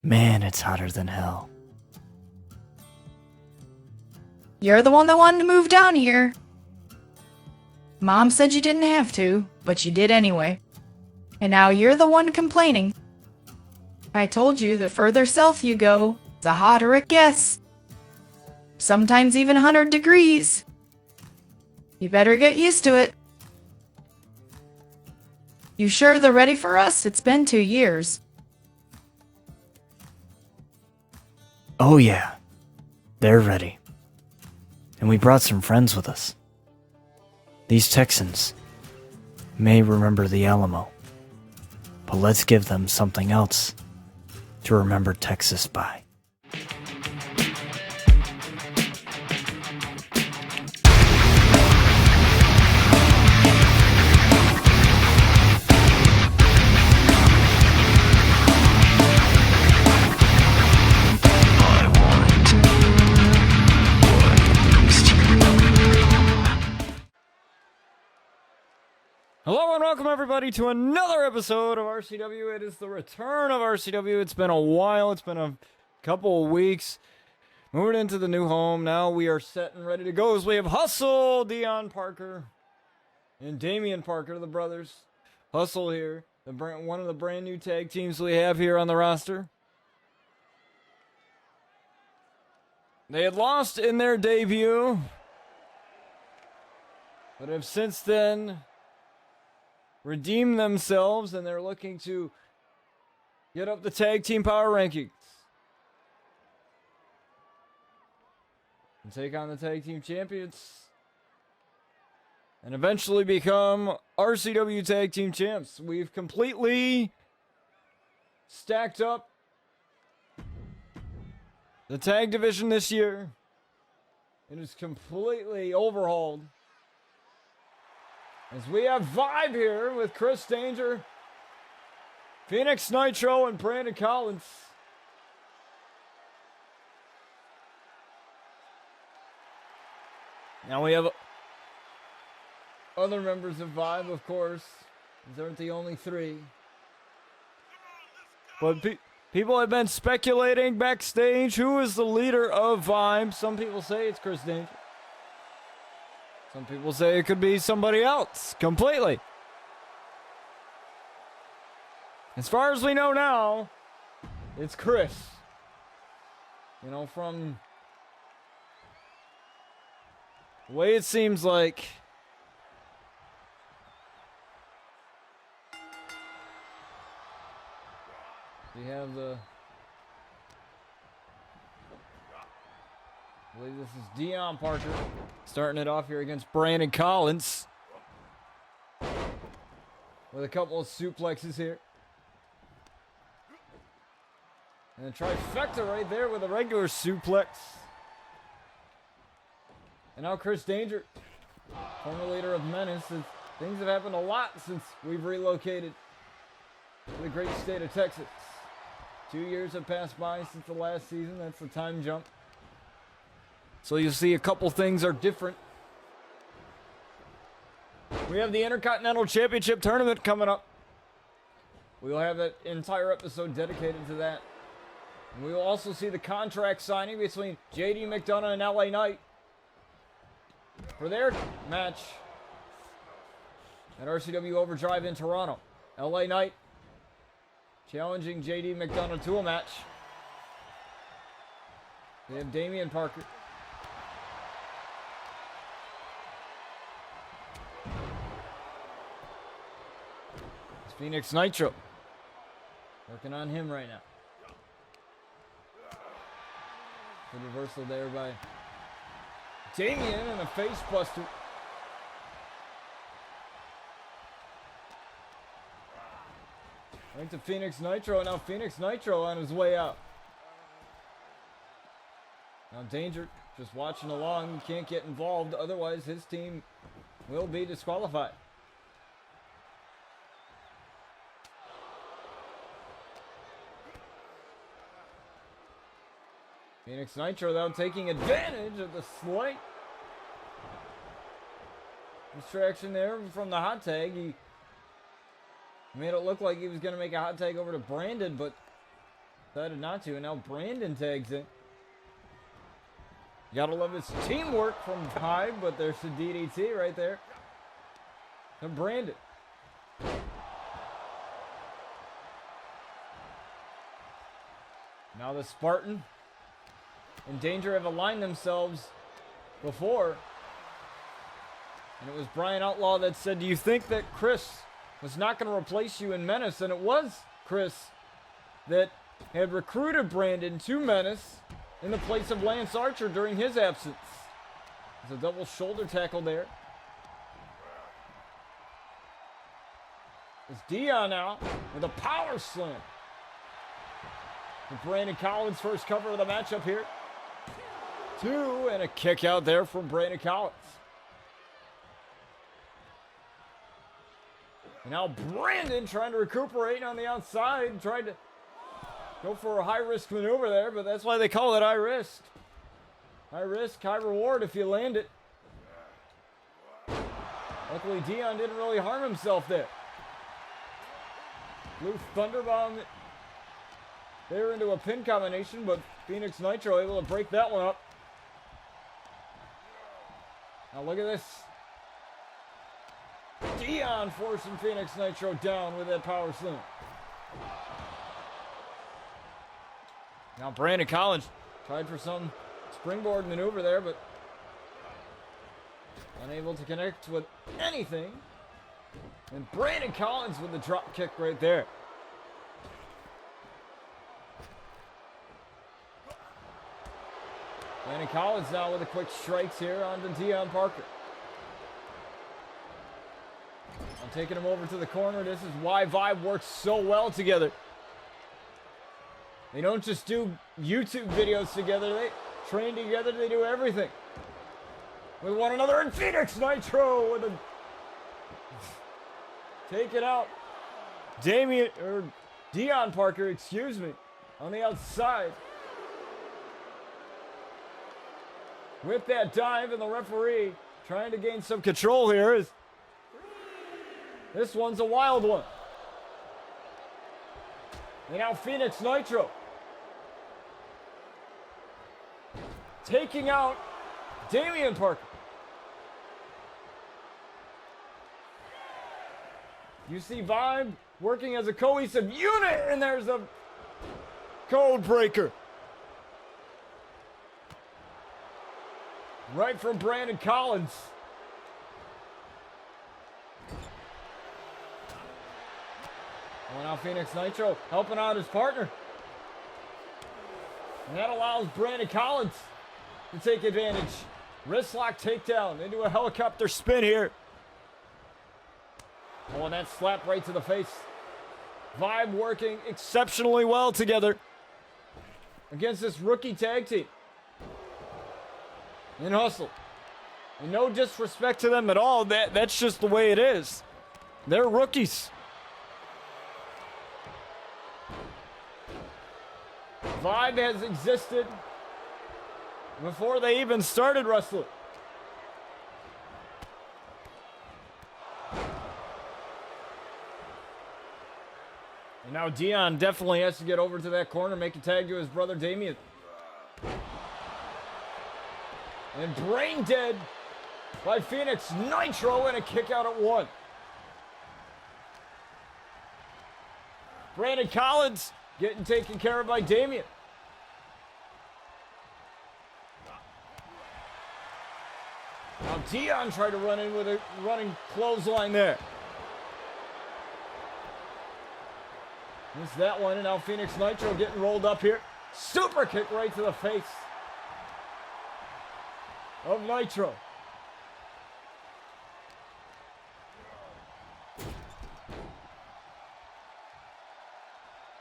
Man, it's hotter than hell. You're the one that wanted to move down here. Mom said you didn't have to, but you did anyway. And now you're the one complaining. I told you the further south you go, the hotter it gets. Sometimes even 100 degrees. You better get used to it. You sure they're ready for us? It's been 2 years. Oh yeah, they're ready. And we brought some friends with us. These Texans may remember the Alamo, but let's give them something else to remember Texas by. Hello and welcome everybody to another episode of RCW. It is the return of RCW. It's been a while. It's been a couple of weeks. Moving into the new home. Now we are set and ready to go as we have Hustle, Dion Parker, and Damian Parker, the brothers. Hustle here, one of the brand new tag teams we have here on the roster. They had lost in their debut, but have since then redeem themselves, and they're looking to get up the tag team power rankings and take on the tag team champions and eventually become RCW tag team champs. We've completely stacked up the tag division this year. It is completely overhauled. As we have VYBE here with Chris Danger, Phoenix Nitro, and Brandon Collins. Now we have other members of VYBE, of course. These aren't the only three. But people have been speculating backstage who is the leader of VYBE. Some people say it's Chris Danger. Some people say it could be somebody else completely. As far as we know now, it's Chris. You know, from the way it seems like we have I believe this is Dion Parker starting it off here against Brandon Collins with a couple of suplexes here. And a trifecta right there with a regular suplex. And now Chris Danger, former leader of Menace. Things have happened a lot since we've relocated to the great state of Texas. 2 years have passed by since the last season. That's the time jump. So you'll see a couple things are different. We have the Intercontinental Championship Tournament coming up. We will have that entire episode dedicated to that. And we will also see the contract signing between JD McDonough and LA Knight for their match at RCW Overdrive in Toronto. LA Knight challenging JD McDonough to a match. They have Damian Parker. Phoenix Nitro. Working on him right now. Good reversal there by Damian and a face buster. Right to Phoenix Nitro. Now Phoenix Nitro on his way out. Now Danger just watching along. He can't get involved. Otherwise his team will be disqualified. Phoenix Nitro, though, taking advantage of the slight distraction there from the hot tag. He made it look like he was going to make a hot tag over to Brandon, but Decided not to, and now Brandon tags in. You gotta love his teamwork from VYBE, but there's the DDT right there. And Brandon. Now the Spartan in danger have aligned themselves before. And it was Brian Outlaw that said, do you think that Chris was not going to replace you in Menace? And it was Chris that had recruited Brandon to Menace in the place of Lance Archer during his absence. There's a double shoulder tackle there. It's Dion now with a power slam. And Brandon Collins' first cover of the matchup here. 2, and a kick out there from Brandon Collins. And now Brandon trying to recuperate on the outside, tried to go for a high-risk maneuver there, but that's why they call it high risk. High risk, high reward if you land it. Luckily, Dion didn't really harm himself there. Blue Thunderbomb there into a pin combination, but Phoenix Nitro able to break that one up. Now look at this. Dion forcing Phoenix Nitro down with that power slam. Now Brandon Collins tried for some springboard maneuver there, but unable to connect with anything. And Brandon Collins with the drop kick right there. Brandon Collins now with the quick strikes here onto Dion Parker. I'm taking him over to the corner. This is why VYBE works so well together. They don't just do YouTube videos together. They train together. They do everything with one another. And Phoenix Nitro with a taking out Dion Parker, excuse me, on the outside. With that dive, and the referee trying to gain some control here. This one's a wild one. And now Phoenix Nitro taking out Damian Parker. You see VYBE working as a cohesive unit, and there's a code breaker. Right from Brandon Collins. Well, now Phoenix Nitro helping out his partner. And that allows Brandon Collins to take advantage. Wristlock takedown into a helicopter spin here. Oh, and that slap right to the face. VYBE working exceptionally well together against this rookie tag team. And Hustle. And no disrespect to them at all. That's just the way it is. They're rookies. VYBE has existed before they even started wrestling. And now Dion definitely has to get over to that corner, make a tag to his brother Damian. And brain dead by Phoenix Nitro, and a kick out at 1. Brandon Collins getting taken care of by Damian. Now Dion tried to run in with a running clothesline there. Missed that one, and now Phoenix Nitro getting rolled up here. Super kick right to the face of Nitro.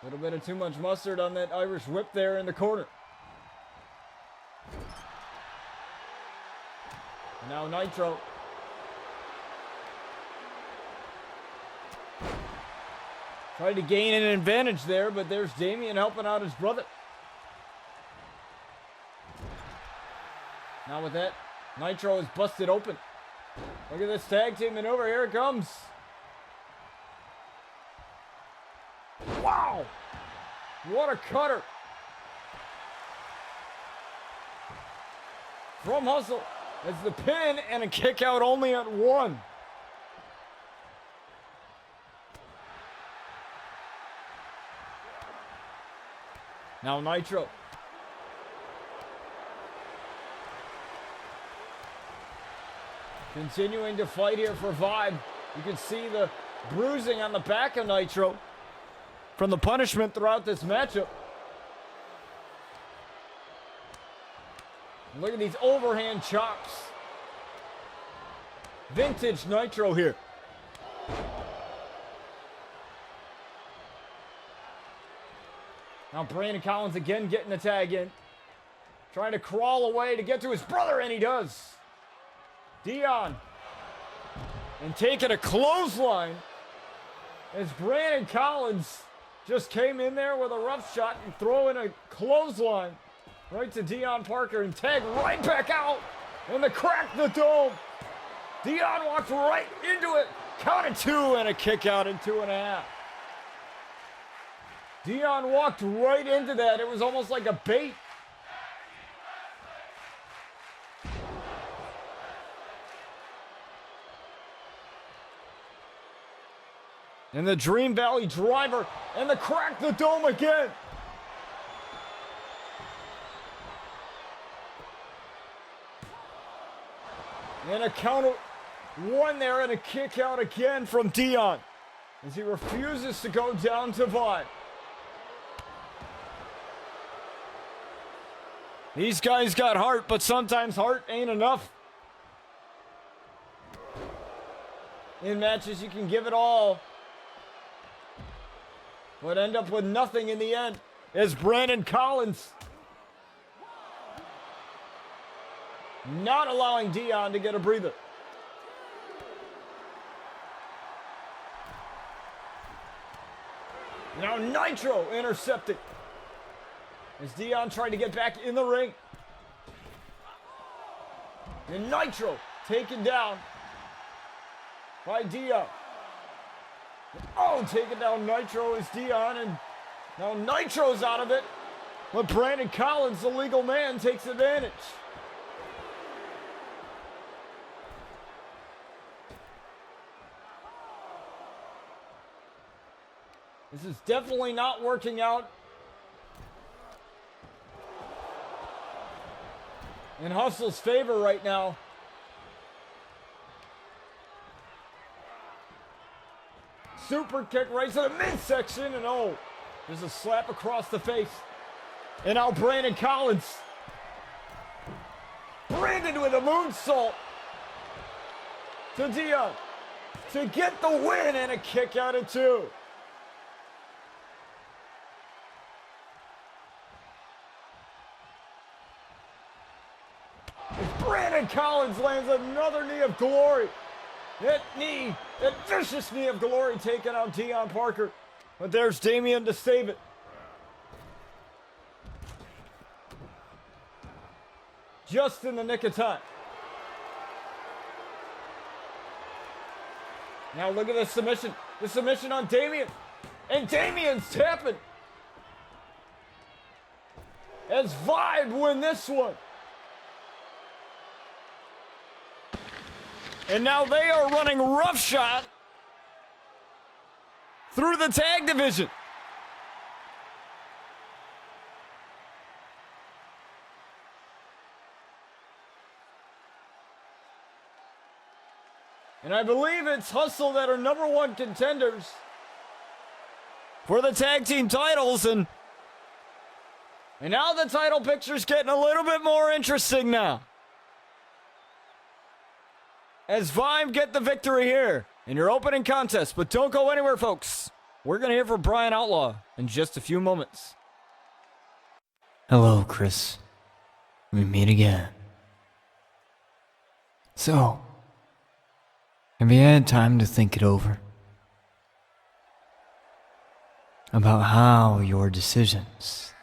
A little bit of too much mustard on that Irish whip there in the corner. And now Nitro tried to gain an advantage there, but there's Damian helping out his brother. Now with that, Nitro is busted open. Look at this tag team maneuver. Here it comes. Wow! What a cutter. from Hustle. It's the pin and a kick out only at 1. Now Nitro. Continuing to fight here for VYBE. You can see the bruising on the back of Nitro from the punishment throughout this matchup. Look at these overhand chops. Vintage Nitro here. Now Brandon Collins again getting the tag in. Trying to crawl away to get to his brother, and he does. Dion. And taking a clothesline as Brandon Collins just came in there with a rough shot and throwing a clothesline right to Dion Parker and tag right back out and the crack the dome. Dion walked right into it. Counted 2 and a kick out in 2.5. Dion walked right into that. It was almost like a bait. And the Dream Valley driver and the crack the dome again. And a count of 1 there and a kick out again from Dion as he refuses to go down to VYBE. These guys got heart, but sometimes heart ain't enough. In matches, you can give it all, but end up with nothing in the end. As Brandon Collins not allowing Dion to get a breather. Now Nitro intercepted as Dion tried to get back in the ring. And Nitro taken down by Dion. Oh, taking down Nitro is Dion, and now Nitro's out of it. But Brandon Collins, the legal man, takes advantage. This is definitely not working out in Hustle's favor right now. Super kick right to the midsection, and oh, there's a slap across the face. And now Brandon Collins. Brandon with a moonsault to Dion to get the win and a kick out of 2. Brandon Collins lands another knee of glory. That vicious knee of glory taking out Dion Parker. But there's Damian to save it. Just in the nick of time. Now look at the submission. The submission on Damian. And Damian's tapping. As VYBE win this one. And now they are running roughshod through the tag division. And I believe it's Hustle that are #1 contenders for the tag team titles. And now the title picture's getting a little bit more interesting now, as VYBE get the victory here in your opening contest. But don't go anywhere, folks. We're going to hear from Brian Outlaw in just a few moments. Hello, Chris. We meet again. So, have you had time to think it over? About how your decisions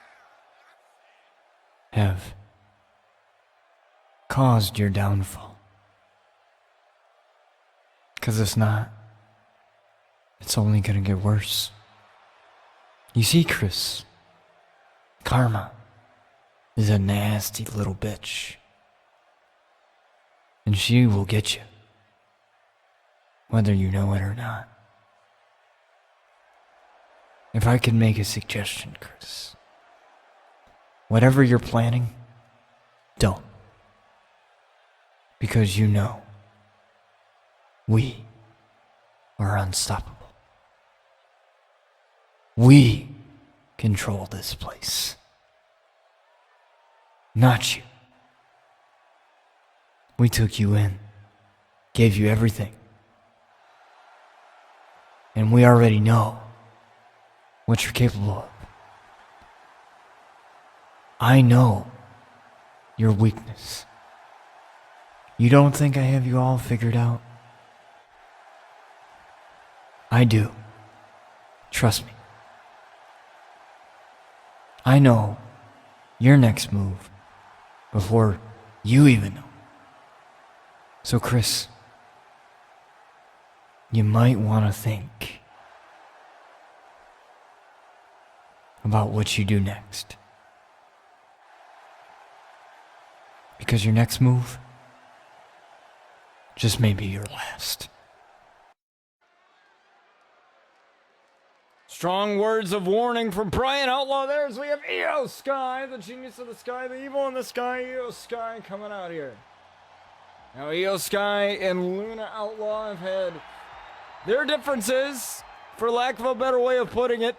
have caused your downfall? Because it's not. It's only gonna get worse. You see, Chris, karma is a nasty little bitch. and she will get you, whether you know it or not. If I could make a suggestion, Chris, whatever you're planning, don't. Because you know, we are unstoppable. We control this place. Not you. We took you in, gave you everything. And we already know what you're capable of. I know your weakness. You don't think I have you all figured out? I do. Trust me. I know your next move before you even know. So Chris, you might want to think about what you do next. Because your next move just may be your last. Strong words of warning from Brian Outlaw there as we have Io Sky, the genius of the sky, the evil in the sky, Io Sky coming out here. Now Io Sky and Luna Outlaw have had their differences, for lack of a better way of putting it.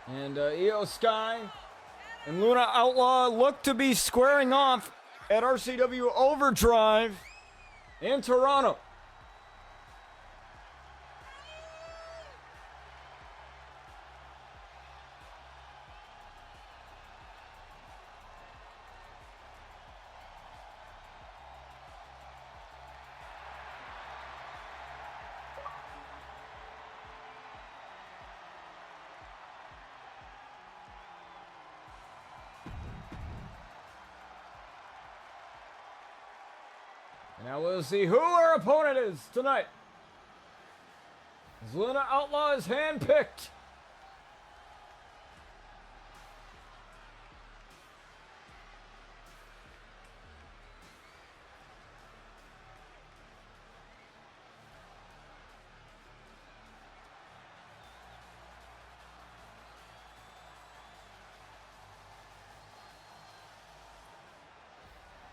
And Io Sky and Luna Outlaw look to be squaring off at RCW Overdrive in Toronto. Now we'll see who our opponent is tonight. As Luna Outlaw is handpicked.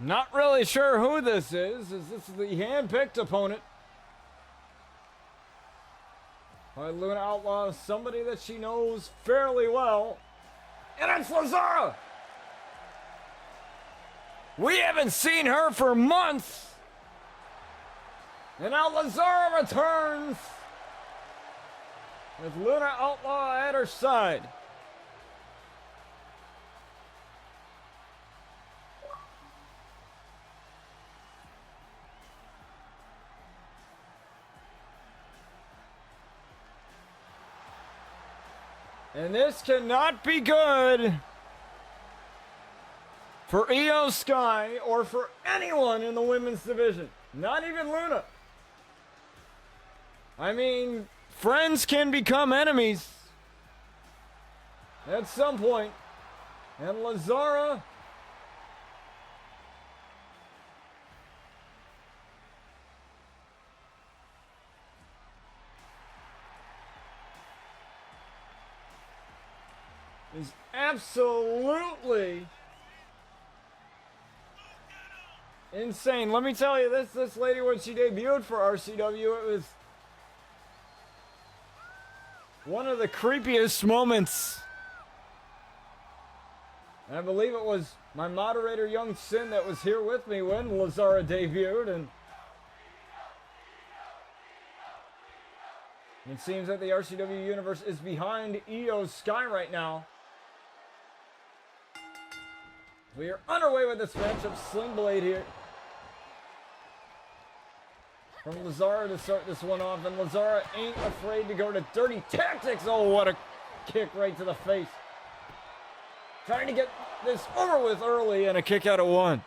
Not really sure who this is. Is this the hand-picked opponent? By Luna Outlaw, somebody that she knows fairly well. And it's Lazara! We haven't seen her for months! And now Lazara returns! With Luna Outlaw at her side. And this cannot be good for Io Sky or for anyone in the women's division. Not even Luna. I mean, friends can become enemies at some point. And Lazara is absolutely insane. Let me tell you, this lady, when she debuted for RCW, it was one of the creepiest moments. And I believe it was my moderator, Young Sin, that was here with me when Lazara debuted. And it seems that the RCW universe is behind Io Sky right now. We are underway with this matchup. Sling Blade here from Lazara to start this one off, and Lazara ain't afraid to go to dirty tactics. Oh, what a kick right to the face. Trying to get this over with early, and a kick out of one.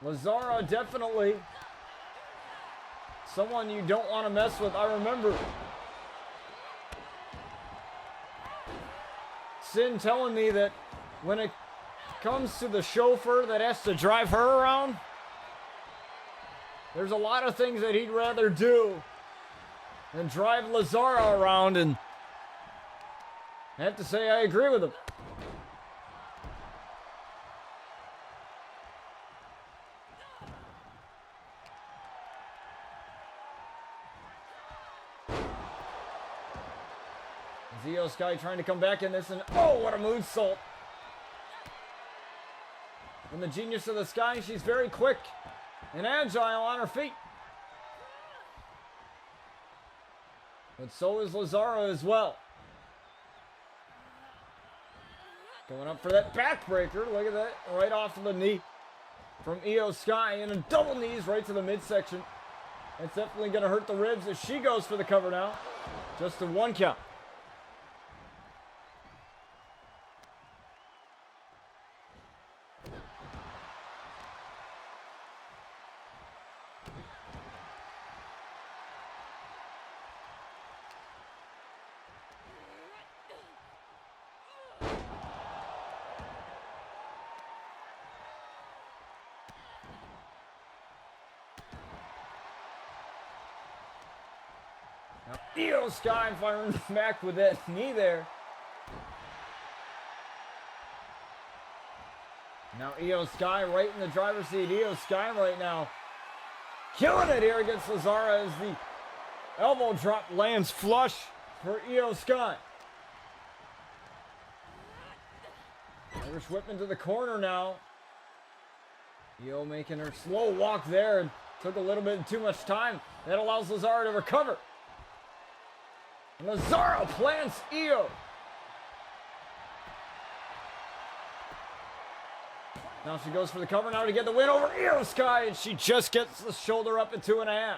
Lazara definitely someone you don't want to mess with. I remember Sin telling me that when it comes to the chauffeur that has to drive her around, there's a lot of things that he'd rather do than drive Lazara around, and I have to say I agree with him. Io Sky trying to come back in this, and oh, what a moonsault. And the genius of the Sky, she's very quick and agile on her feet. But so is Lazara as well. Going up for that backbreaker. Look at that. Right off of the knee from Io Sky. And a double knees right to the midsection. That's definitely going to hurt the ribs as she goes for the cover now. Just a 1 count. Now, Io Sky firing back with that knee there. Now Io Sky right in the driver's seat. Io Sky right now killing it here against Lazara as the elbow drop lands flush for Io Sky. Irish whip into the corner now. Io making her slow walk there and took a little bit too much time. That allows Lazara to recover. And Lazara plants Io. Now she goes for the cover now to get the win over Io Sky, and she just gets the shoulder up at 2.5.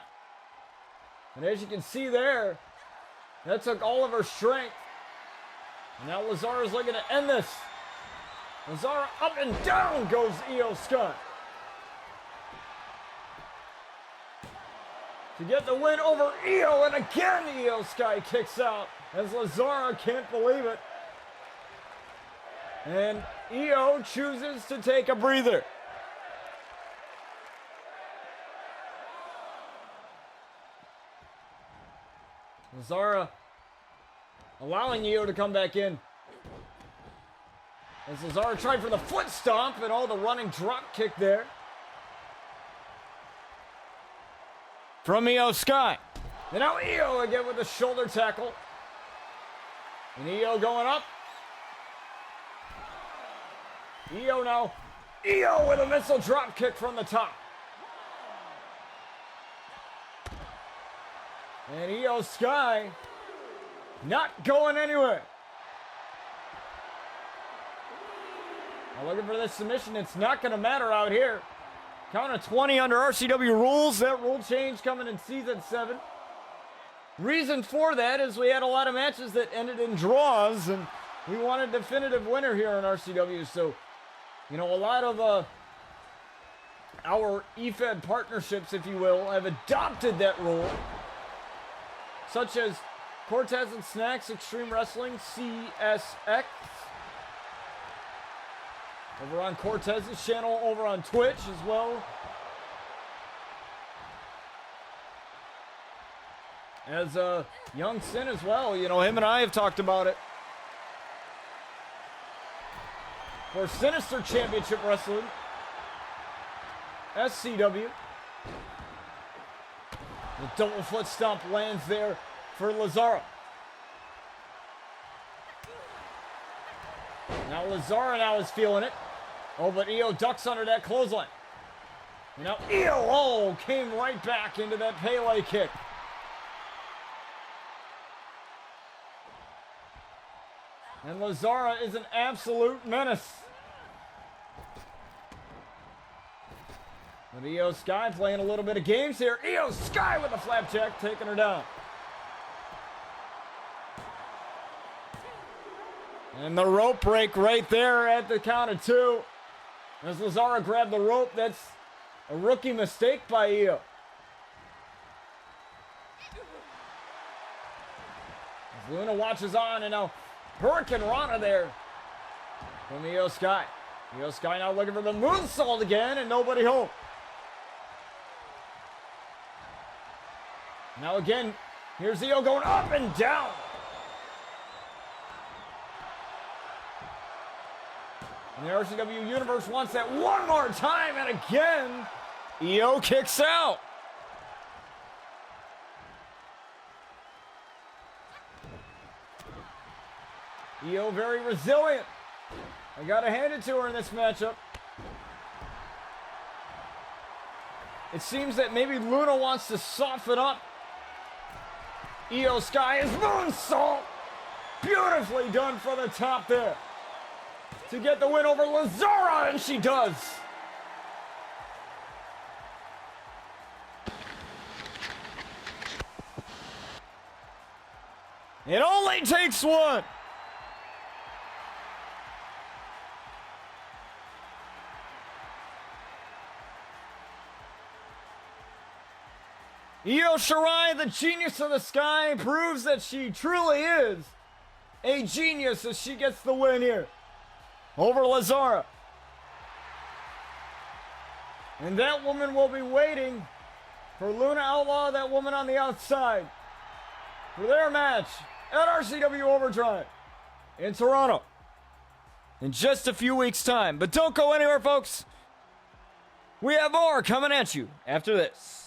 And as you can see there, that took all of her strength. And now Lazara's looking to end this. Lazara up and down goes Io Sky. To get the win over Io, and again Io Sky kicks out as Lazara can't believe it. And Io chooses to take a breather. Lazara allowing Io to come back in. As Lazara tried for the foot stomp and all the running drop kick there. From Io Sky. And now Io again with the shoulder tackle. And Io going up. Io now. Io with a missile drop kick from the top. And Io Sky not going anywhere. Now looking for this submission. It's not going to matter out here. Count of 20 under RCW rules. That rule change coming in Season 7. Reason for that is we had a lot of matches that ended in draws, and we want a definitive winner here in RCW. So, you know, a lot of our EFED partnerships, if you will, have adopted that rule. Such as Cortez and Snacks Extreme Wrestling, CSX. Over on Cortez's channel, over on Twitch as well. As Young Sin as well. You know, him and I have talked about it. For Sinister Championship Wrestling. SCW. The double foot stomp lands there for Lazara. Now Lazara now is feeling it. Oh, but Io ducks under that clothesline. And now Io came right back into that Pele kick. And Lazara is an absolute menace. But Io Sky playing a little bit of games here. Io Sky with a flapjack taking her down. And the rope break right there at the count of 2. As Lazara grabbed the rope, that's A rookie mistake by Io. As Luna watches on, and now Hurricane Rana there from Io Sky. Io Sky now looking for the moonsault again, and nobody home. Now again, here's Io going up and down. And the RCW Universe wants that one more time, and again, Io kicks out. Io very resilient. I gotta hand it to her in this matchup. It seems that maybe Luna wants to soften up. Io Sky is moonsault. Beautifully done for the top there. To get the win over Lazara, and she does. It only takes one. Io Shirai, the genius of the sky, proves that she truly is a genius as she gets the win here over Lazara. And that woman will be waiting for Luna Outlaw, that woman on the outside, for their match at RCW Overdrive in Toronto in just a few weeks' time. But don't go anywhere, folks. We have more coming at you after this.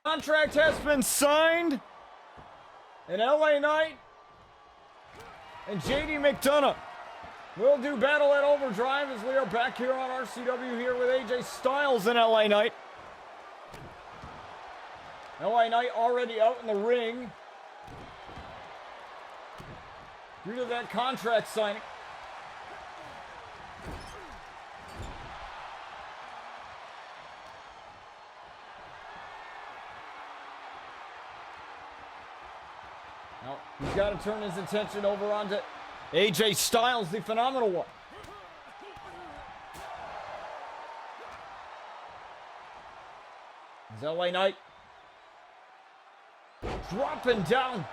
Contract has been signed, and LA Knight and JD McDonough will do battle at Overdrive as we are back here on RCW here with AJ Styles and LA Knight. LA Knight already out in the ring due to that contract signing. Now, he's got to turn his attention over onto AJ Styles, the phenomenal one. It's LA Knight dropping down.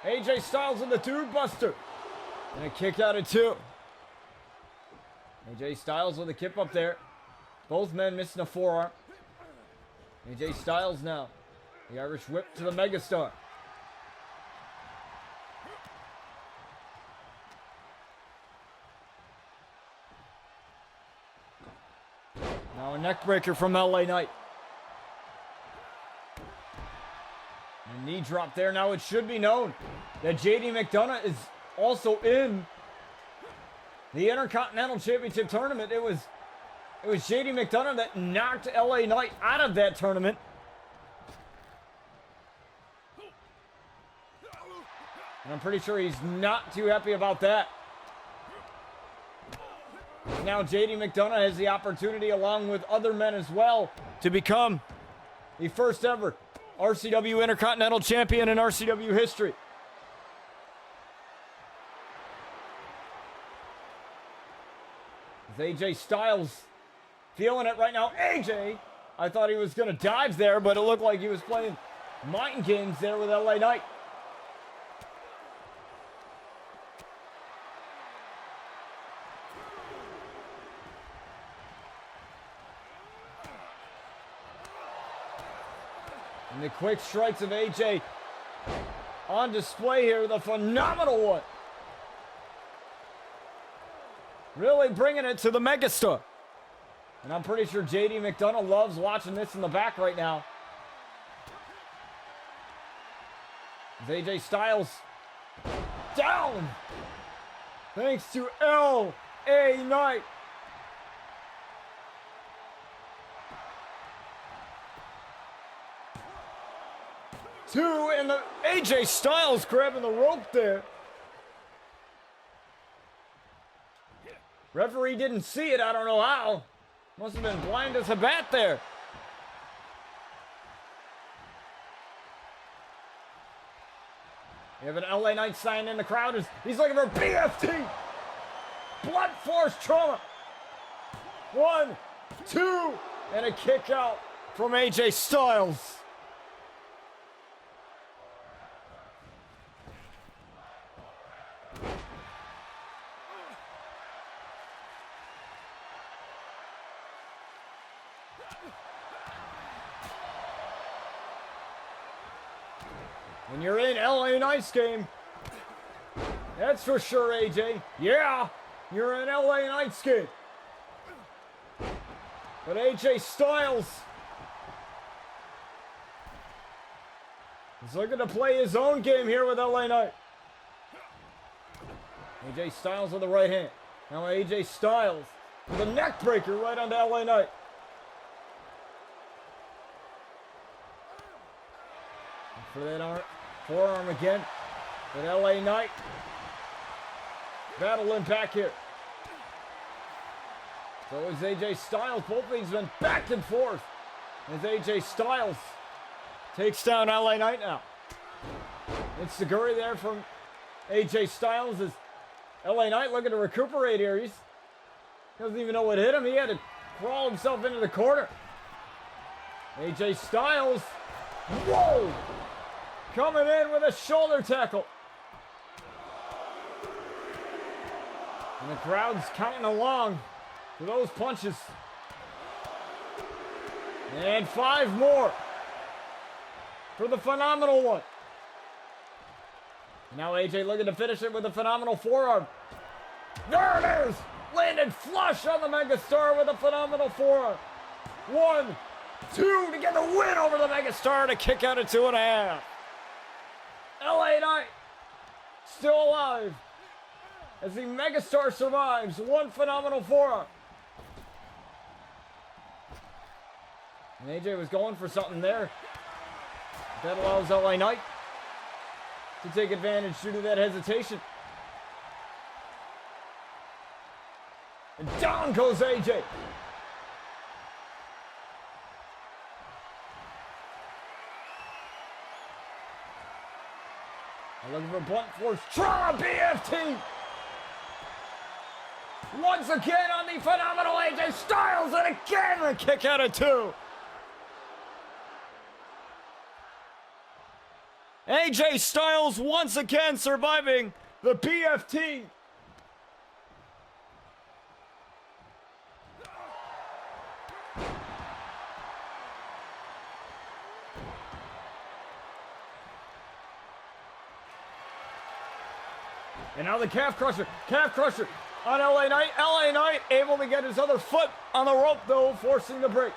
AJ Styles with the Dude Buster. And a kick out at two. AJ Styles with a kip up there. Both men missing a forearm. AJ Styles now. The Irish whip to the megastar. Now a neck breaker from LA Knight. A knee drop there. Now it should be known that JD McDonough is also in the Intercontinental Championship tournament. It was JD McDonough that knocked LA Knight out of that tournament. And I'm pretty sure he's not too happy about that. Now JD McDonough has the opportunity, along with other men as well, to become the first ever RCW Intercontinental Champion in RCW history. It's AJ Styles feeling it right now. AJ, I thought he was going to dive there, but it looked like he was playing mind games there with LA Knight. And the quick strikes of AJ on display here. The phenomenal one. Really bringing it to the megastar. And I'm pretty sure JD McDonough loves watching this in the back right now. As AJ Styles down. Thanks to L.A. Knight. Two, and the AJ Styles grabbing the rope there. Referee didn't see it, I don't know how. Must have been blind as a bat there. You have an LA Knight sign in the crowd. He's looking for BFT. Blunt force trauma. 1, 2, and a kick out from AJ Styles. When you're in LA Knight's game, that's for sure, AJ. Yeah, you're in LA Knight's game. But AJ Styles is looking to play his own game here with LA Knight. AJ Styles with the right hand. Now AJ Styles with a neck breaker right onto LA Knight. For that forearm again. But LA Knight battling back here. So is AJ Styles. Both of these been back and forth. As AJ Styles takes down LA Knight now. It's the Guri there from AJ Styles. As LA Knight looking to recuperate here. He doesn't even know what hit him. He had to crawl himself into the corner. AJ Styles. Whoa! Coming in with a shoulder tackle. And the crowd's counting along for those punches. And 5 more for the phenomenal one. Now AJ looking to finish it with a phenomenal forearm. There it is! Landed flush on the megastar with a phenomenal forearm. 1, 2 to get the win over the megastar to kick out at 2.5. LA Knight still alive as the megastar survives. 1 phenomenal forearm. And AJ was going for something there. That allows LA Knight to take advantage due to that hesitation. And down goes AJ. Looking for blunt force trauma, BFT. Once again on the phenomenal AJ Styles, and again a kick out of 2. AJ Styles once again surviving the BFT. And now the calf crusher on LA Knight. LA Knight able to get his other foot on the rope though, forcing the break.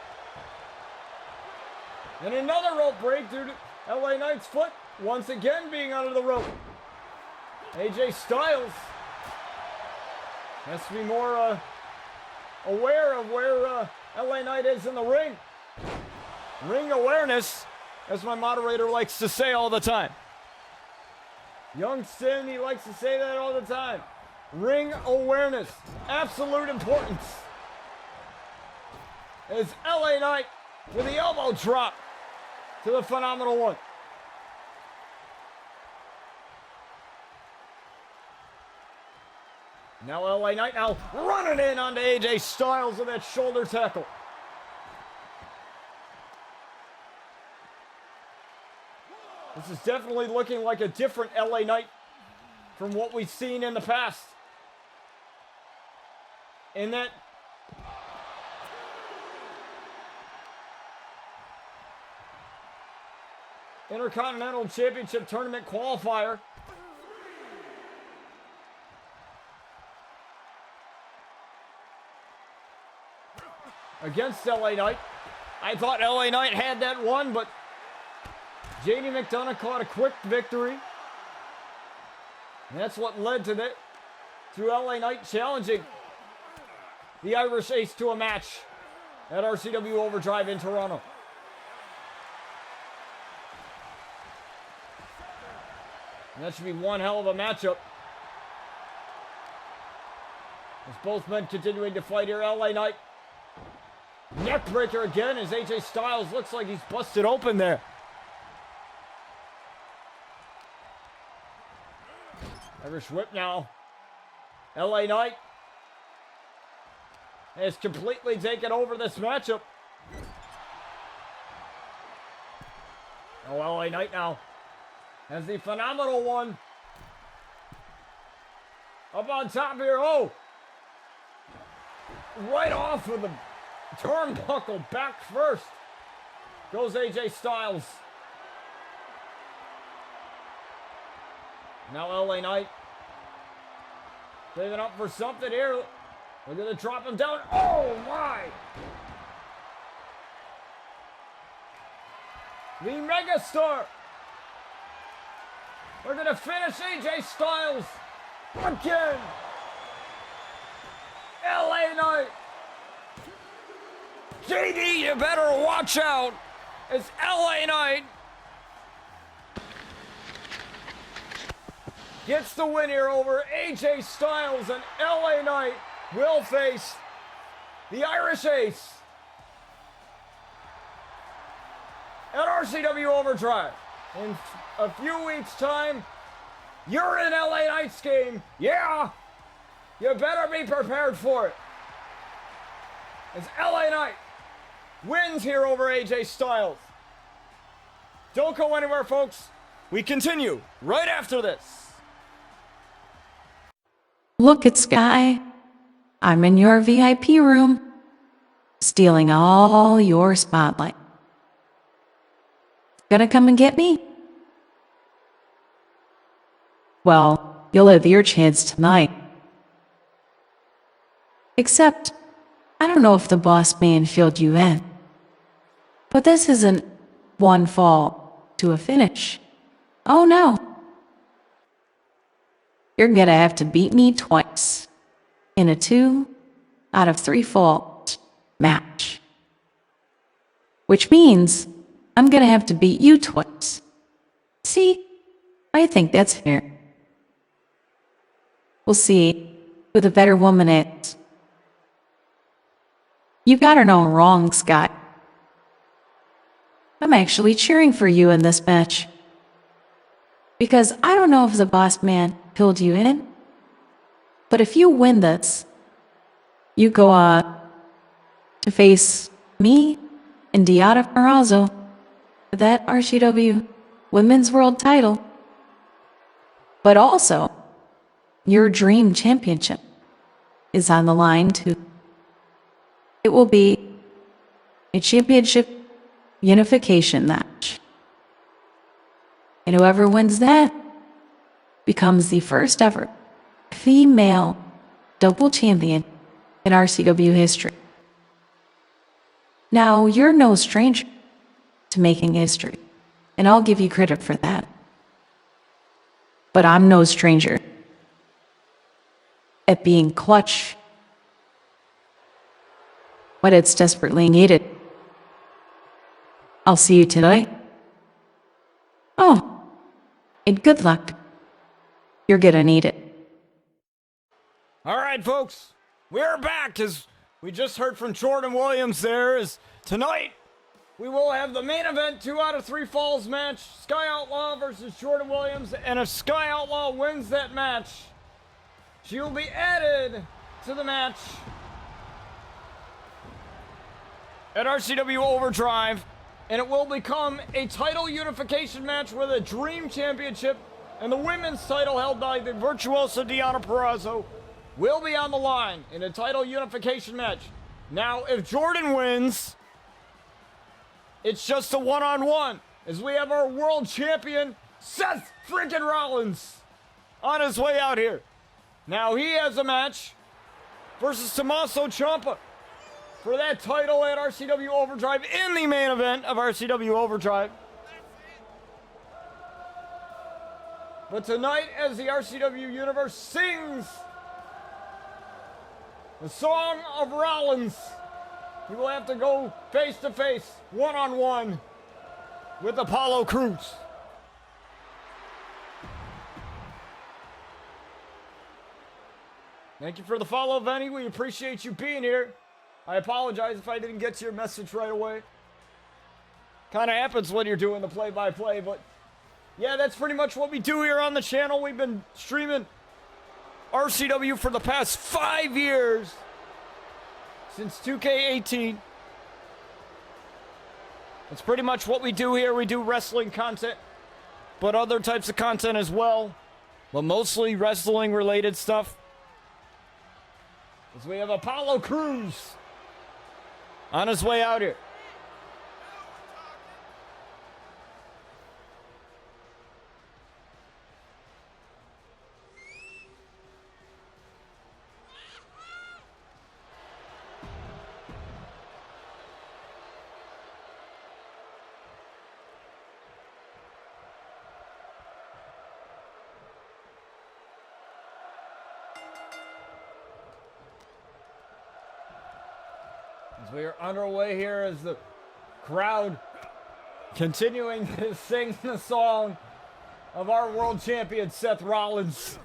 And another rope break due to LA Knight's foot once again being under the rope. AJ Styles has to be more aware of where LA Knight is in the ring. Ring awareness, as my moderator likes to say all the time. Youngston, he likes to say that all the time. Ring awareness, absolute importance. As LA Knight with the elbow drop to the phenomenal one. Now LA Knight now running in onto AJ Styles with that shoulder tackle. This is definitely looking like a different LA Knight from what we've seen in the past. In that Intercontinental Championship Tournament qualifier. Against LA Knight. I thought LA Knight had that one, but JD McDonough caught a quick victory. And that's what led to LA Knight challenging the Irish Ace to a match at RCW Overdrive in Toronto. And that should be one hell of a matchup. As both men continuing to fight here, LA Knight. Neckbreaker again as AJ Styles looks like he's busted open there. Irish whip now. LA Knight has completely taken over this matchup. Oh, LA Knight now has the phenomenal one. Up on top here. Oh! Right off of the turnbuckle, back first. Goes AJ Styles. Now LA Knight saving up for something here. We're going to drop him down. Oh my! The Megastar. We're going to finish AJ Styles again. LA Knight. JD, you better watch out. It's LA Knight. Gets the win here over AJ Styles, and LA Knight will face the Irish Ace at RCW Overdrive. In a few weeks' time, you're in LA Knight's game. Yeah, you better be prepared for it. As LA Knight wins here over AJ Styles. Don't go anywhere, folks. We continue right after this. Look at Sky. I'm in your VIP room, stealing all your spotlight. Gonna come and get me? Well, you'll have your chance tonight. Except, I don't know if the boss man filled you in. But this isn't one fall to a finish. Oh no. You're gonna have to beat me twice in a 2 out of 3 fault match. Which means I'm gonna have to beat you twice. See, I think that's fair. We'll see who the better woman is. You got her no wrong, Scott. I'm actually cheering for you in this match. Because I don't know if the boss man filled you in, but if you win this, you go to face me and Diana Perazzo for that RCW Women's World title. But also, your dream championship is on the line too. It will be a championship unification match. And whoever wins that becomes the first ever female double champion in RCW history. Now, you're no stranger to making history, and I'll give you credit for that. But I'm no stranger at being clutch when it's desperately needed. I'll see you tonight. Oh, and good luck. You're gonna need it. All right, folks, we're back as we just heard from Jordyn Williams there. Is tonight we will have the main event 2 out of 3 falls match, Sky Outlaw versus Jordyn Williams, and if Sky Outlaw wins that match, she will be added to the match at RCW Overdrive, and it will become a title unification match where the Dream Championship and the women's title held by the virtuosa Diana Perazzo will be on the line in a title unification match. Now, if Jordyn wins, it's just a one-on-one. as we have our world champion, Seth freaking Rollins, on his way out here. Now he has a match versus Tommaso Ciampa for that title at RCW Overdrive in the main event of RCW Overdrive. But tonight, as the RCW Universe sings the song of Rollins, he will have to go face to face, one-on-one with Apollo Crews. Thank you for the follow, Venny. We appreciate you being here. I apologize if I didn't get to your message right away. Kind of happens when you're doing the play-by-play, but yeah, that's pretty much what we do here on the channel. We've been streaming RCW for the past 5 years, since 2K18. That's pretty much what we do here. We do wrestling content, but other types of content as well, but mostly wrestling-related stuff. As we have Apollo Crews on his way out here. As we are underway here, as the crowd continuing to sing the song of our world champion, Seth Rollins.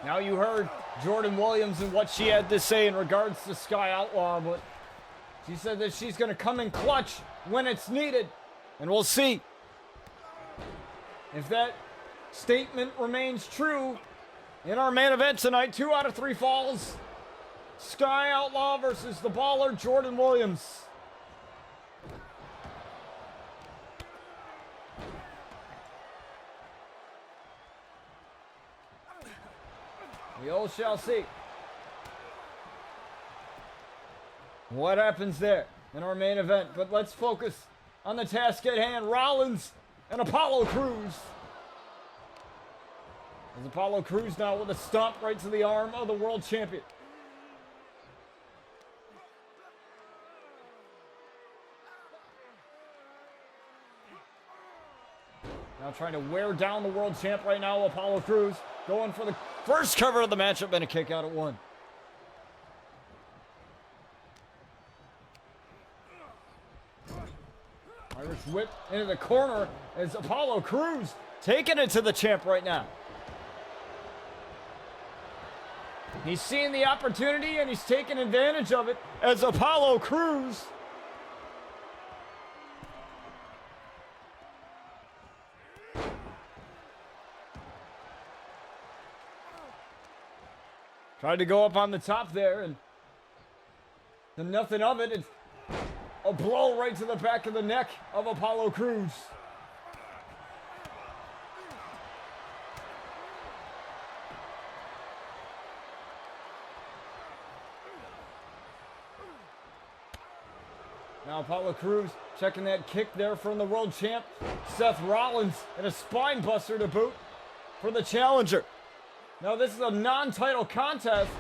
Now you heard Jordyn Williams and what she had to say in regards to Sky Outlaw, but she said that she's going to come in clutch when it's needed, and we'll see if that statement remains true in our main event tonight. 2 out of 3 falls. Sky Outlaw versus the baller Jordyn Williams. We all shall see what happens there in our main event, but let's focus on the task at hand. Rollins and Apollo Crews. As Apollo Crews now with a stomp right to the arm of the world champion. Now trying to wear down the world champ right now, Apollo Crews going for the first cover of the matchup and a kick out at 1. Irish whip into the corner as Apollo Crews taking it to the champ right now. He's seeing the opportunity and he's taking advantage of it as Apollo Crews tried to go up on the top there, and nothing of it. It's a blow right to the back of the neck of Apollo Crews. Now Apollo Crews checking that kick there from the world champ, Seth Rollins, and a spine buster to boot for the challenger. Now this is a non-title contest,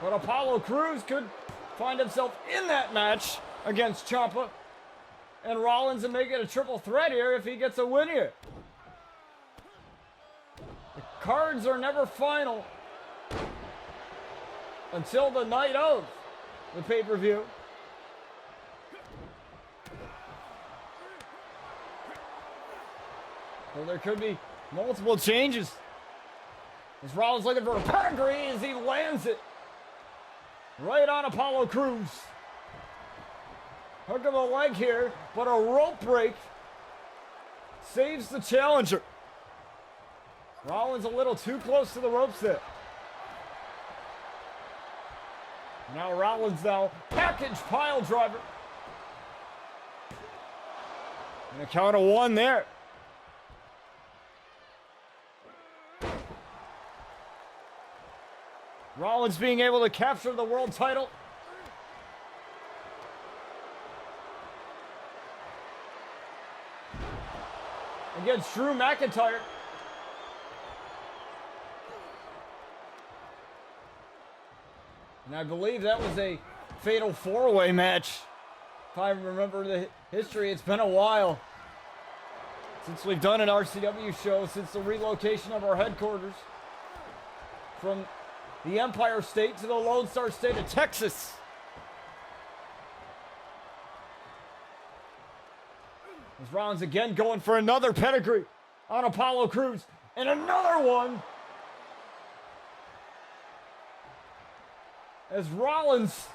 but Apollo Crews could find himself in that match against Ciampa and Rollins and make it a triple threat here if he gets a win here. The cards are never final until the night of the pay-per-view. So there could be multiple changes. As Rollins looking for a pedigree as he lands it right on Apollo Crews. Hook of a leg here, but a rope break saves the challenger. Rollins a little too close to the ropes there. Now Rollins package pile driver. And a count of 1 there. Rollins being able to capture the world title. Against Drew McIntyre. And I believe that was a fatal four-way match. If I remember the history, it's been a while since we've done an RCW show, since the relocation of our headquarters from the Empire State to the Lone Star State of Texas. As Rollins again going for another pedigree on Apollo Crews. And another one. As Rollins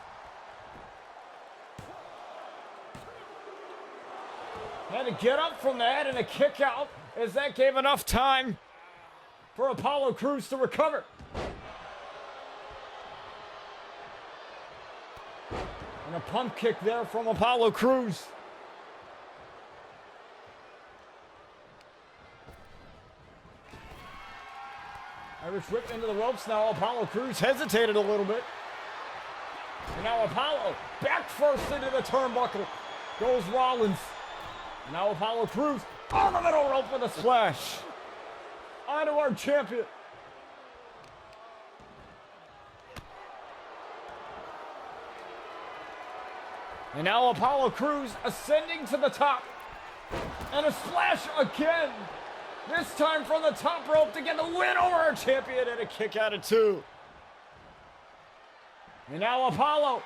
had to get up from that and a kick out, as that gave enough time for Apollo Crews to recover. And a pump kick there from Apollo Crews. Irish whip into the ropes now. Apollo Crews hesitated a little bit. And now Apollo back first into the turnbuckle. Goes Rollins. And now Apollo Crews on the middle rope with a splash. Onto our champion. And now Apollo Crews ascending to the top. And a splash again. This time from the top rope to get the win over our champion and a kick out of two. And now Apollo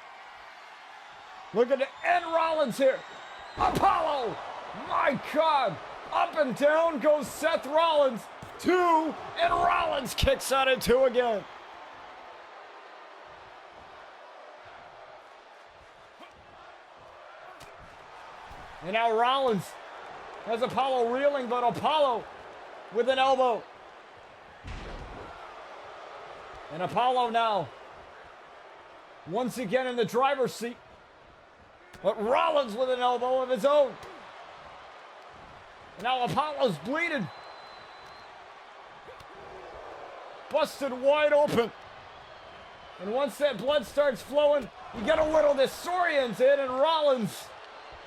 looking to end Rollins here. Apollo! My God! Up and down goes Seth Rollins. Two, and Rollins kicks out of two again. And now Rollins has Apollo reeling, but Apollo with an elbow. And Apollo now once again in the driver's seat. But Rollins with an elbow of his own. And now Apollo's bleeding. Busted wide open. And once that blood starts flowing, you get a little disoriented, and Rollins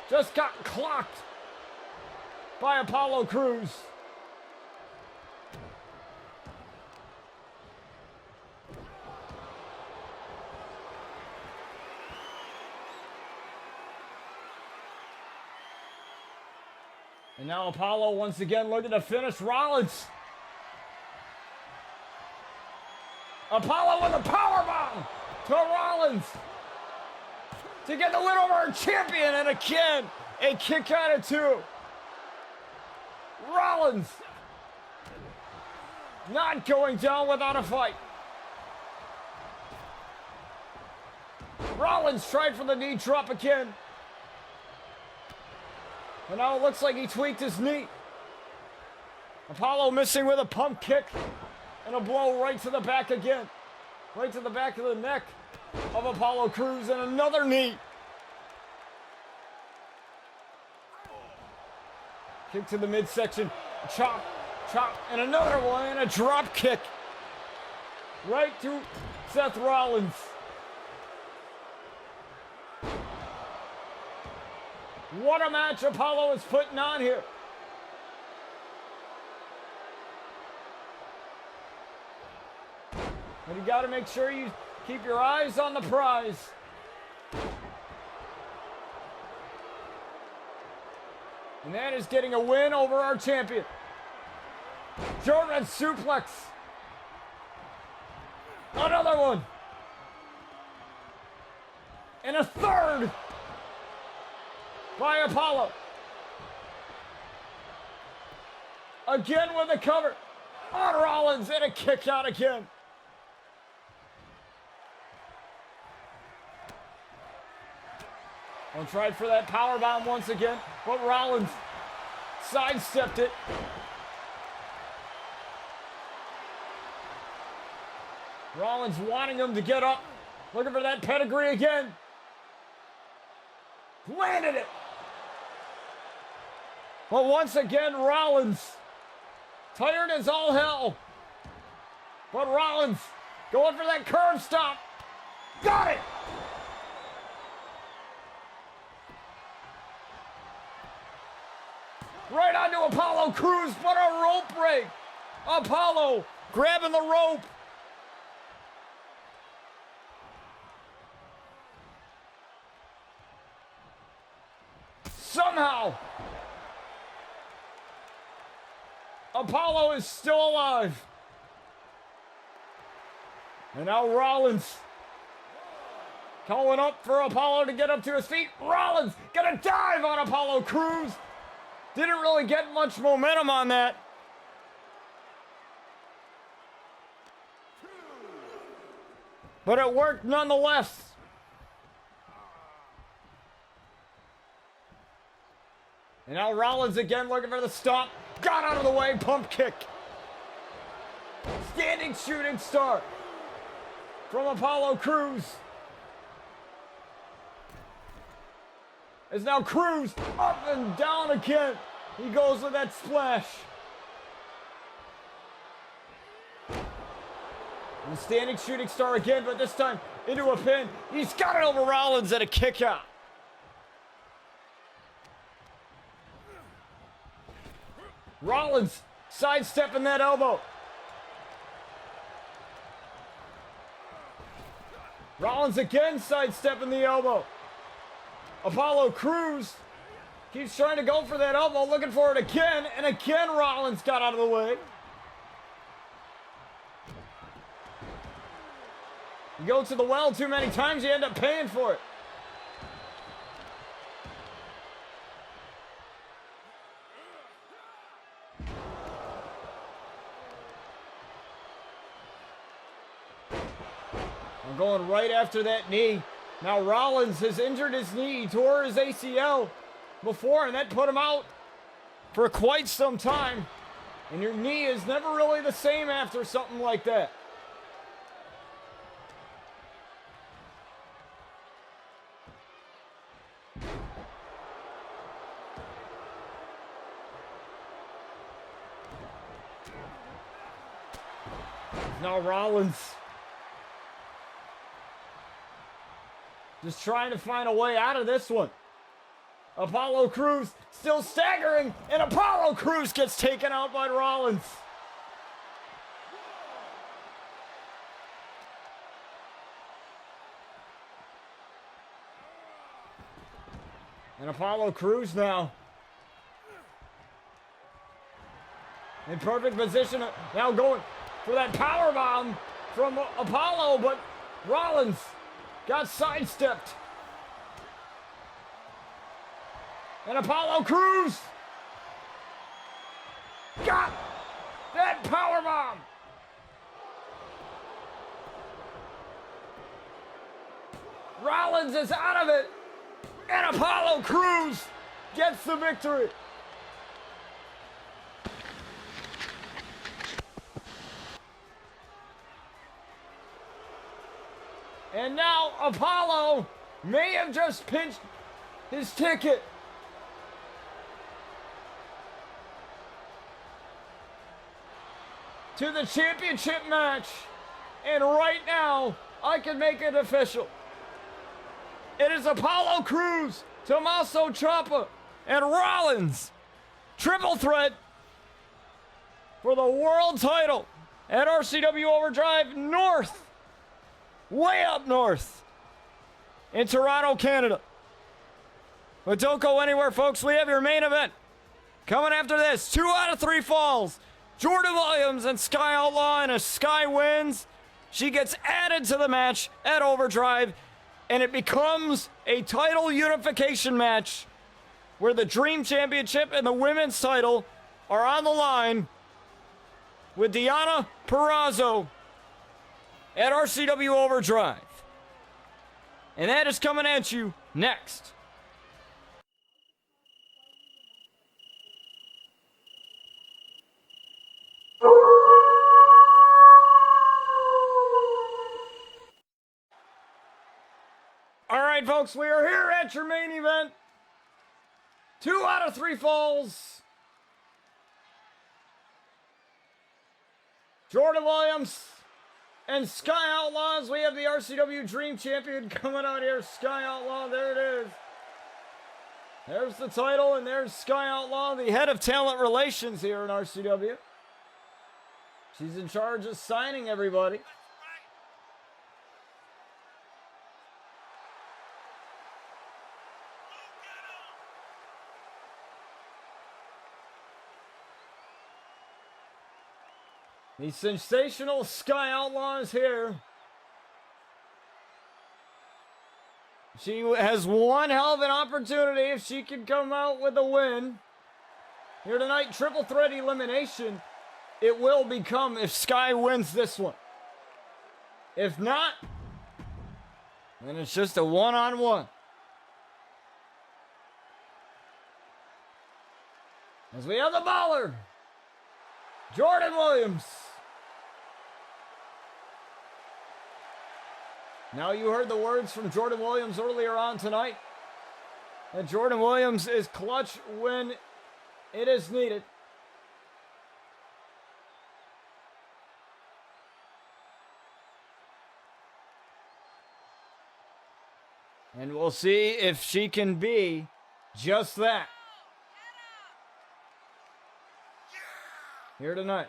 just got clocked by Apollo Crews. And now Apollo once again looking to finish Rollins. Apollo with a powerbomb to Rollins to get the win over our champion, and again a kick out of two. Rollins not going down without a fight. Rollins tried for the knee drop again. And now it looks like he tweaked his knee. Apollo missing with a pump kick and a blow right to the back again. Right to the back of the neck of Apollo Crews, and another knee. Kick to the midsection. Chop, chop, and another one, and a drop kick. Right to Seth Rollins. What a match Apollo is putting on here. But you got to make sure you keep your eyes on the prize. And that is getting a win over our champion. German suplex. Another one. And a third by Apollo. Again with a cover on Rollins, and a kick out again. And tried for that powerbomb once again, but Rollins sidestepped it. Rollins wanting him to get up, looking for that pedigree again. Landed it. But once again, Rollins, tired as all hell. But Rollins Going for that curve stop. Got it! Right onto Apollo Crews, but a rope break. Apollo grabbing the rope. Somehow, Apollo is still alive. And now Rollins calling up for Apollo to get up to his feet. Rollins gonna dive on Apollo Crews. Didn't really get much momentum on that. But it worked nonetheless. And now Rollins again looking for the stop. Got out of the way, pump kick. Standing shooting star from Apollo Crews. As now Crews up and down again. He goes with that splash. And standing shooting star again, but this time into a pin. He's got it over Rollins at a kick out. Rollins sidestepping that elbow. Rollins again sidestepping the elbow. Apollo Crews keeps trying to go for that elbow, looking for it again, and again Rollins got out of the way. You go to the well too many times, you end up paying for it. I'm going right after that knee. Now Rollins has injured his knee. He tore his ACL before, and that put him out for quite some time. And your knee is never really the same after something like that. Now Rollins just trying to find a way out of this one. Apollo Crews still staggering, and Apollo Crews gets taken out by Rollins. And Apollo Crews now in perfect position, now going for that power bomb from Apollo, but Rollins got sidestepped. And Apollo Crews got that power bomb. Rollins is out of it, and Apollo Crews gets the victory. And now Apollo may have just pinched his ticket. To the championship match. And right now, I can make it official. It is Apollo Crews, Tommaso Ciampa, and Rollins. Triple threat for the world title at RCW Overdrive North. Way up north in Toronto, Canada. But don't go anywhere, folks. We have your main event coming after this. 2 out of 3 falls. Jordyn Williams and Sky Outlaw, and if Sky wins, she gets added to the match at Overdrive, and it becomes a title unification match where the Dream Championship and the women's title are on the line with Deonna Purrazzo at RCW Overdrive. And that is coming at you next. All right, folks, we are here at your main event. 2 out of 3 falls. Jordyn Williams and Sky Outlaws. We have the RCW Dream Champion coming out here. Sky Outlaw, there it is. There's the title, and there's Sky Outlaw, the head of talent relations here in RCW. She's in charge of signing everybody. The sensational Sky Outlaw is here. She has one hell of an opportunity if she can come out with a win. Here tonight, triple threat elimination. It will become if Sky wins this one. If not, then it's just a one-on-one. As we have the baller, Jordyn Williams. Now you heard the words from Jordyn Williams earlier on tonight. And Jordyn Williams is clutch when it is needed. And we'll see if she can be just that here tonight.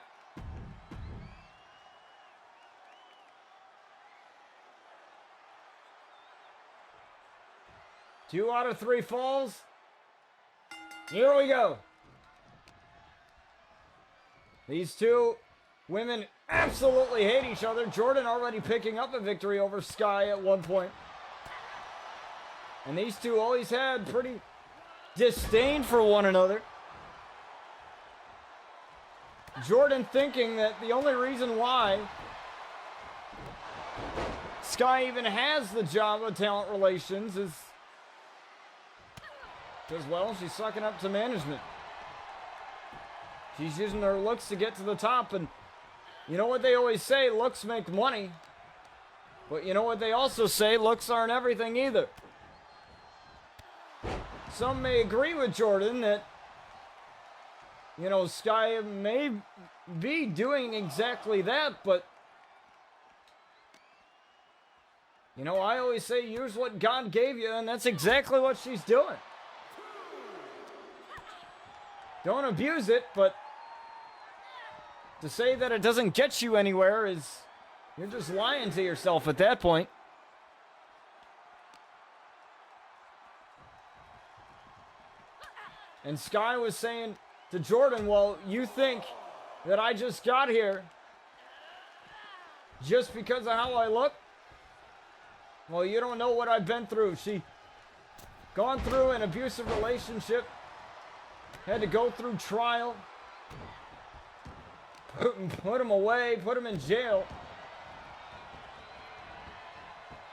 Two out of three falls. Here we go. These two women absolutely hate each other. Jordyn already picking up a victory over Sky at one point. And these two always had pretty disdain for one another. Jordyn thinking that the only reason why Sky even has the job of talent relations is because, well, she's sucking up to management. She's using her looks to get to the top, and you know what they always say, looks make money. But you know what they also say, looks aren't everything either. Some may agree with Jordyn that, you know, Sky may be doing exactly that, but, you know, I always say use what God gave you, and that's exactly what she's doing. Don't abuse it, but to say that it doesn't get you anywhere is, you're just lying to yourself at that point. And Sky was saying to Jordyn, well, you think that I just got here just because of how I look? Well, you don't know what I've been through. She gone through an abusive relationship, had to go through trial, put him away, put him in jail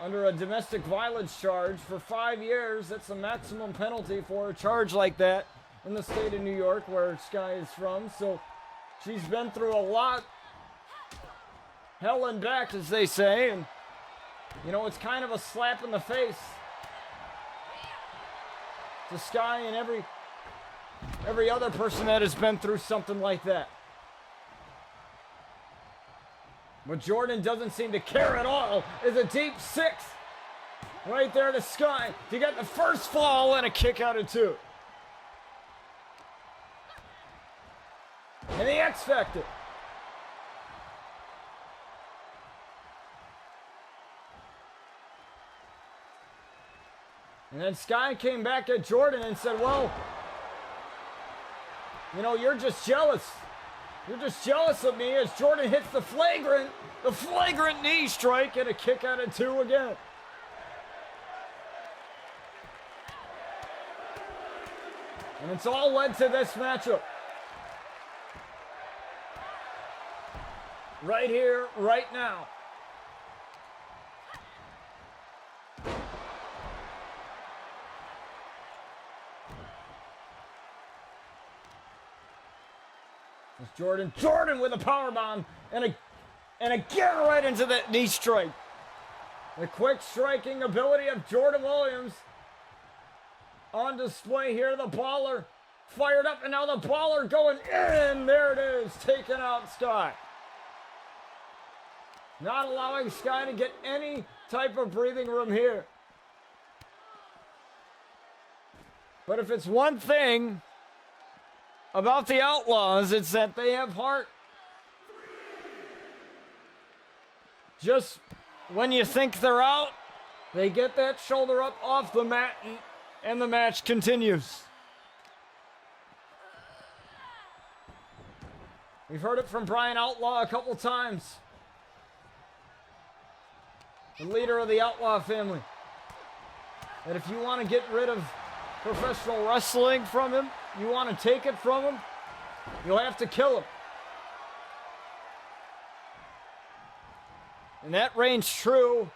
under a domestic violence charge for 5 years. That's the maximum penalty for a charge like that in the state of New York, where Sky is from. So she's been through a lot, hell and back, as they say, and you know, it's kind of a slap in the face to Sky and every other person that has been through something like that. But Jordyn doesn't seem to care at all. Is a deep six right there to Sky to get the first fall and a kick out of two. And the X Factor. And then Sky came back at Jordyn and said, well, you know, you're just jealous. You're just jealous of me, as Jordyn hits the flagrant knee strike and a kick out of two again. And it's all led to this matchup. Right here, right now. It's Jordyn with a powerbomb and again right into that knee strike. The quick striking ability of Jordyn Williams on display here. The baller fired up, and now the baller going in. There it is, taking out Sky. Not allowing Sky to get any type of breathing room here. But if it's one thing about the Outlaws, it's that they have heart. Just when you think they're out, they get that shoulder up off the mat and the match continues. We've heard it from Brian Outlaw a couple times. The leader of the Outlaw family. That if you want to get rid of professional wrestling from him, you want to take it from him, you'll have to kill him. And that reigns true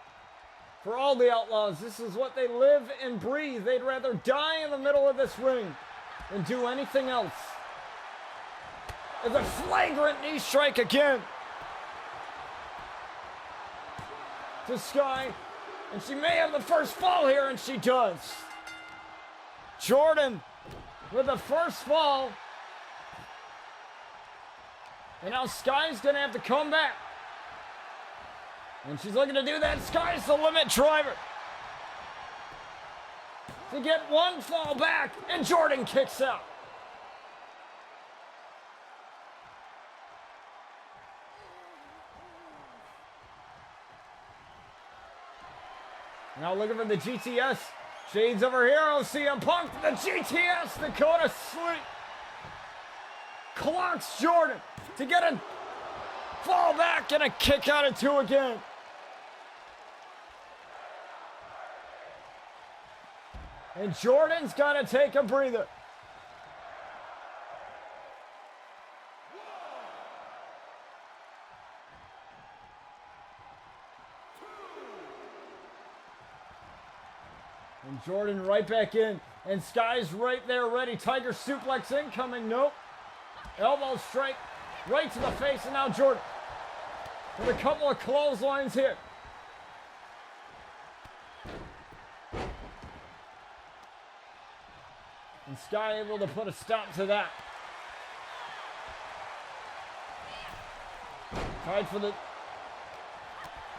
for all the Outlaws. This is what they live and breathe. They'd rather die in the middle of this ring than do anything else. It's a flagrant knee strike again to Sky. And she may have the first fall here, and she does. Jordyn with the first fall. And now Sky's going to have to come back. And she's looking to do that. Sky's the limit driver. To get one fall back, and Jordyn kicks out. Now looking for the GTS. Shades of her hero, CM Punk, the GTS, Dakota Sweet. Clocks Jordyn to get a fall back and a kick out of 2 again. And Jordyn's got to take a breather. And Jordyn right back in. And Sky's right there ready. Tiger suplex incoming. Nope. Elbow strike right to the face. And now Jordyn with a couple of clotheslines here. And Sky able to put a stop to that. Tried for the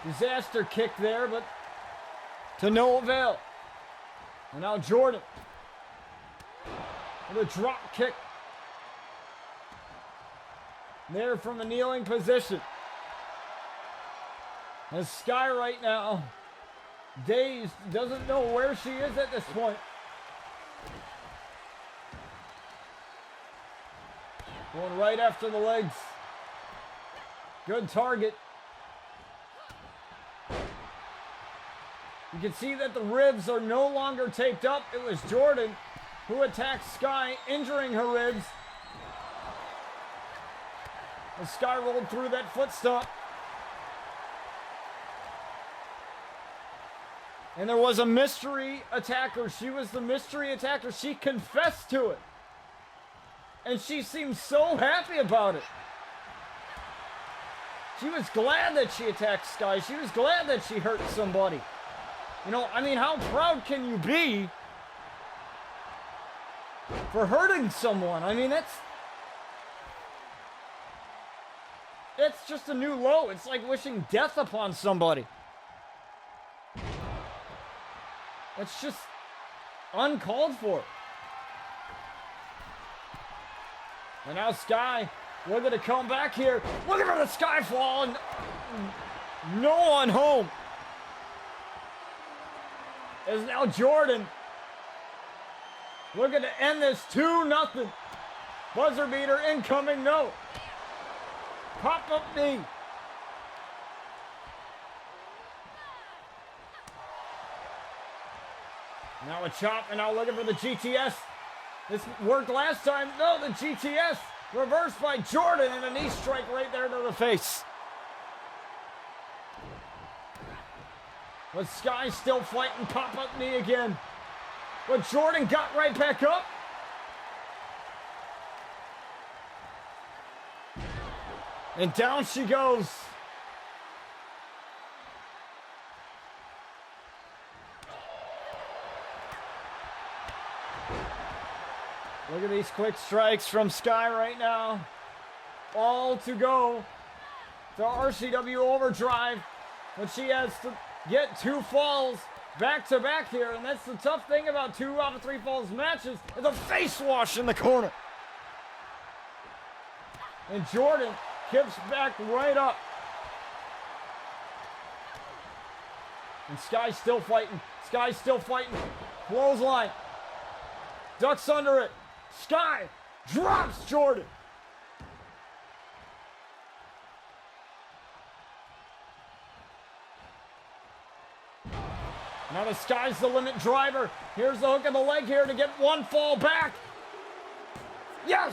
disaster kick there, but to no avail. And now Jordyn with a drop kick. There from the kneeling position. And Sky right now, dazed, doesn't know where she is at this point. Going right after the legs. Good target. You can see that the ribs are no longer taped up. It was Jordyn who attacked Sky, injuring her ribs. As Sky rolled through that foot stomp. And there was a mystery attacker. She was the mystery attacker. She confessed to it. And she seemed so happy about it. She was glad that she attacked Sky. She was glad that she hurt somebody. You know, I mean, how proud can you be for hurting someone? I mean, it's just a new low. It's like wishing death upon somebody. It's just uncalled for. And now Sky looking to come back here. Looking for the Sky fall, and no one home. Is now Jordyn looking to end this 2-0. Buzzer beater incoming, no. Pop-up knee. Now a chop, and now looking for the GTS. This worked last time. No, the GTS reversed by Jordyn, and a knee strike right there to the face. But Sky still fighting, pop-up knee again. But Jordyn got right back up. And down she goes. Look at these quick strikes from Sky right now. All to go to RCW Overdrive, but she has to get 2 falls back to back here, and that's the tough thing about 2 out of 3 falls matches, is a face wash in the corner. And Jordyn kicks back right up. And Sky's still fighting. Sky's still fighting. Clothesline. Ducks under it. Sky drops Jordyn. Now the Sky's the limit driver. Here's the hook of the leg here to get 1 fall back. Yes!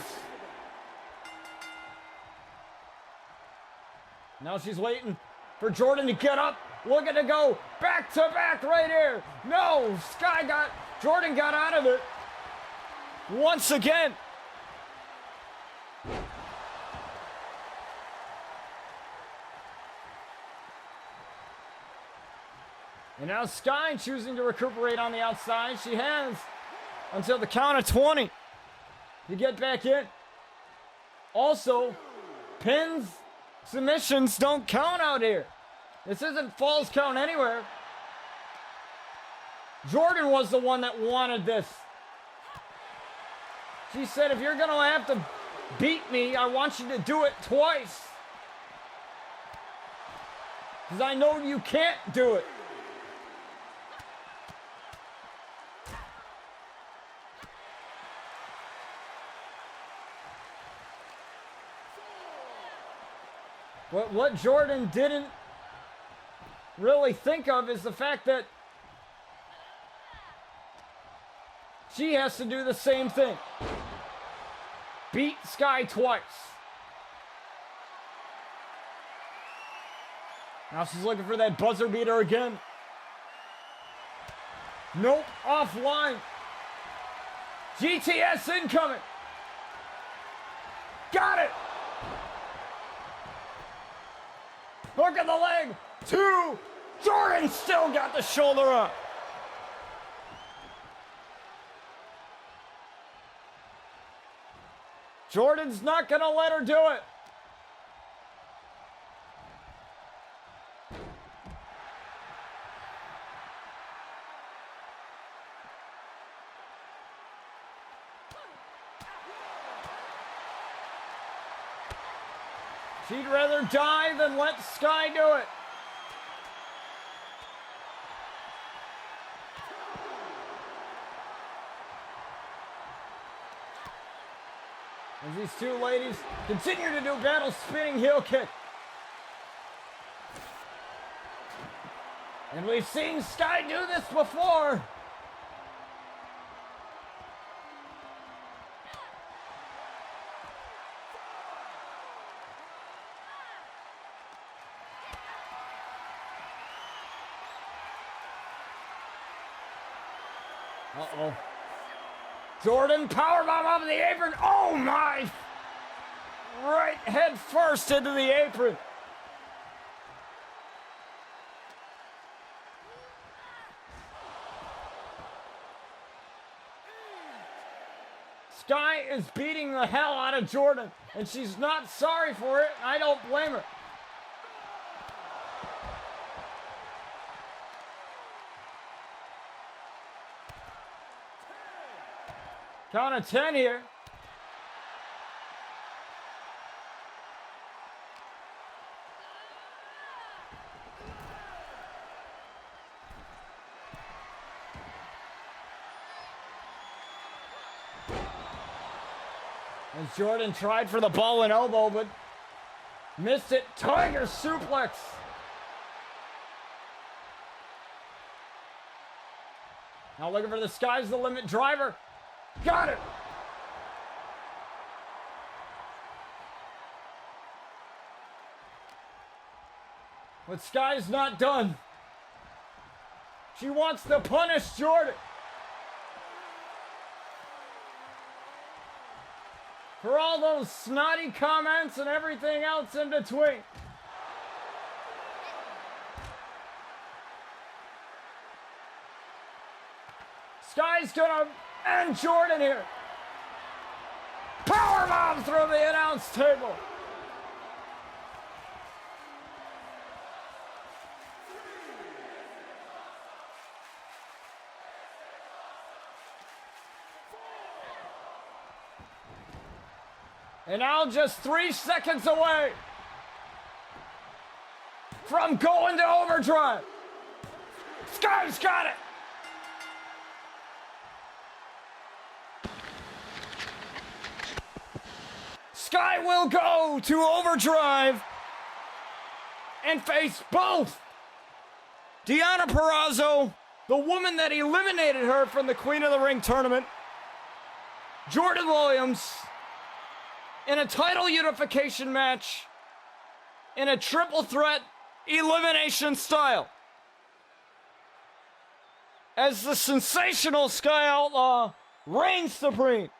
Now she's waiting for Jordyn to get up. Looking to go back to back right here. No, Jordyn got out of it. Once again. And now Sky choosing to recuperate on the outside. She has until the count of 20 to get back in. Also, pins, submissions don't count out here. This isn't falls count anywhere. Jordyn was the one that wanted this. She said, if you're going to have to beat me, I want you to do it twice. Because I know you can't do it. But what Jordyn didn't really think of is the fact that she has to do the same thing. Beat Sky twice. Now she's looking for that buzzer beater again. Nope, offline. GTS incoming. Got it. Hook of the leg. 2. Jordyn still got the shoulder up. Jordyn's not going to let her do it. She'd rather die than let Sky do it. As these two ladies continue to do battle spinning heel kick. And we've seen Sky do this before. Uh-oh. Jordyn powerbomb off the apron. Oh my! Right head first into the apron. Sky is beating the hell out of Jordyn, and she's not sorry for it. I don't blame her. Count of 10 here. As Jordyn tried for the ball and elbow, but missed it. Tiger suplex. Now looking for the Sky's the Limit driver. Got it! But Sky's not done. She wants to punish Jordyn for all those snotty comments and everything else in between. Sky's gonna end Jordyn here. Powerbomb through the announce table. And now just 3 seconds away from going to overdrive. Sky's got it. Sky will go to overdrive and face both Deonna Purrazzo, the woman that eliminated her from the Queen of the Ring tournament, Jordyn Williams, in a title unification match in a triple threat elimination style. As the sensational Sky Outlaw reigns supreme.